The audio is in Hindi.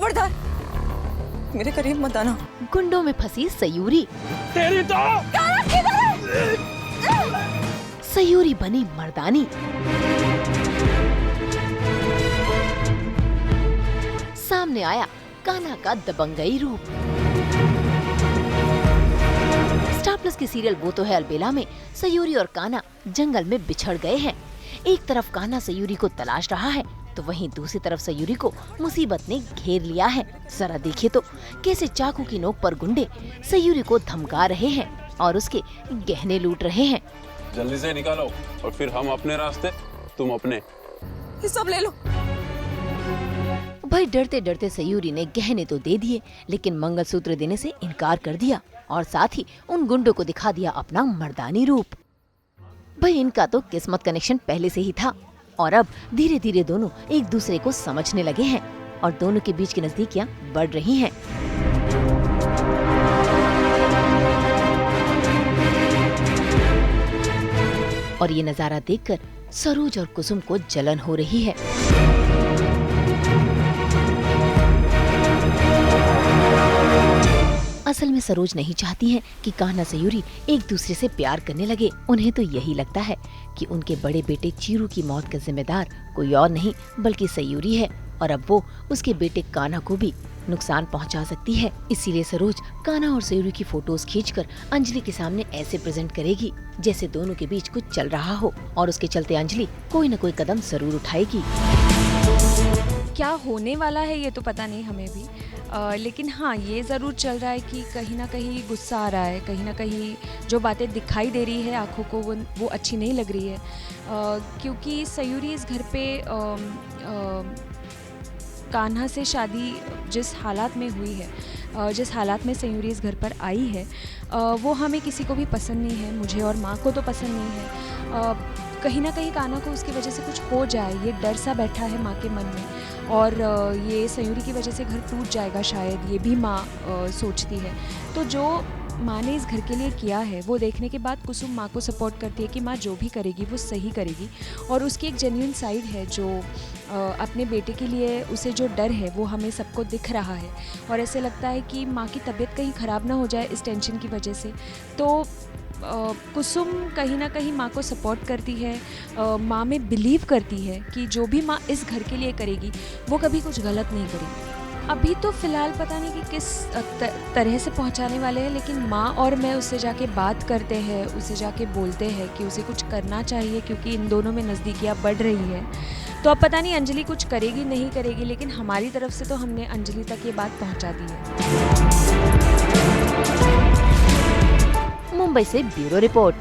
खबरदार मेरे करीब मत आना। गुंडों में फंसी सयूरी। तेरी तो सयूरी बनी मर्दानी। सामने आया कान्हा का दबंगई रूप। स्टार प्लस के सीरियल वो तो है अलबेला में सयूरी और कान्हा जंगल में बिछड़ गए हैं। एक तरफ कान्हा सयूरी को तलाश रहा है तो वहीं दूसरी तरफ सयूरी को मुसीबत ने घेर लिया है। जरा देखिए तो कैसे चाकू की नोक पर गुंडे सयूरी को धमका रहे हैं और उसके गहने लूट रहे हैं। जल्दी से निकालो और फिर हम अपने रास्ते, तुम अपने। ये सब ले लो। भाई डरते डरते सयूरी ने गहने तो दे दिए लेकिन मंगलसूत्र देने से इनकार कर दिया और साथ ही उन गुंडों को दिखा दिया अपना मर्दानी रूप। भाई इनका तो किस्मत कनेक्शन पहले से ही था और अब धीरे धीरे दोनों एक दूसरे को समझने लगे हैं और दोनों के बीच की नजदीकियां बढ़ रही हैं। और ये नजारा देखकर सरोज और कुसुम को जलन हो रही है। असल में सरोज नहीं चाहती है कि कान्हा सयूरी एक दूसरे से प्यार करने लगे। उन्हें तो यही लगता है कि उनके बड़े बेटे चीरू की मौत का जिम्मेदार कोई और नहीं बल्कि सयूरी है और अब वो उसके बेटे कान्हा को भी नुकसान पहुंचा सकती है। इसीलिए सरोज कान्हा और सयूरी की फोटोज खींचकर अंजलि के सामने ऐसे प्रेजेंट करेगी जैसे दोनों के बीच कुछ चल रहा हो और उसके चलते अंजलि कोई न कोई कदम जरूर उठाएगी। क्या होने वाला है ये तो पता नहीं हमें भी, लेकिन हाँ ये ज़रूर चल रहा है कि कहीं ना कहीं गुस्सा आ रहा है, कहीं ना कहीं जो बातें दिखाई दे रही है आँखों को वो अच्छी नहीं लग रही है। क्योंकि सयूरी इस घर पे कान्हा से शादी जिस हालात में हुई है, जिस हालात में सयूरी इस घर पर आई है, वो हमें किसी को भी पसंद नहीं है। मुझे और माँ को तो पसंद नहीं है। कहीं ना कहीं कान्हा को उसकी वजह से कुछ हो जाए ये डर सा बैठा है माँ के मन में और ये सयूरी की वजह से घर टूट जाएगा शायद, ये भी माँ सोचती है। तो जो माँ ने इस घर के लिए किया है वो देखने के बाद कुसुम माँ को सपोर्ट करती है कि माँ जो भी करेगी वो सही करेगी और उसकी एक जेन्युइन साइड है जो अपने बेटे के लिए उसे जो डर है वो हमें सबको दिख रहा है और ऐसे लगता है कि माँ की तबीयत कहीं ख़राब ना हो जाए इस टेंशन की वजह से। तो कुसुम कहीं ना कहीं माँ को सपोर्ट करती है, माँ में बिलीव करती है कि जो भी माँ इस घर के लिए करेगी वो कभी कुछ गलत नहीं करेगी। अभी तो फ़िलहाल पता नहीं कि किस तरह से पहुँचाने वाले हैं, लेकिन माँ और मैं उससे जाके बात करते हैं, उससे जाके बोलते हैं कि उसे कुछ करना चाहिए क्योंकि इन दोनों में नज़दीकियाँ बढ़ रही हैं। तो अब पता नहीं अंजलि कुछ करेगी नहीं करेगी, लेकिन हमारी तरफ से तो हमने अंजलि तक ये बात पहुँचा दी है। मुंबई से ब्यूरो रिपोर्ट।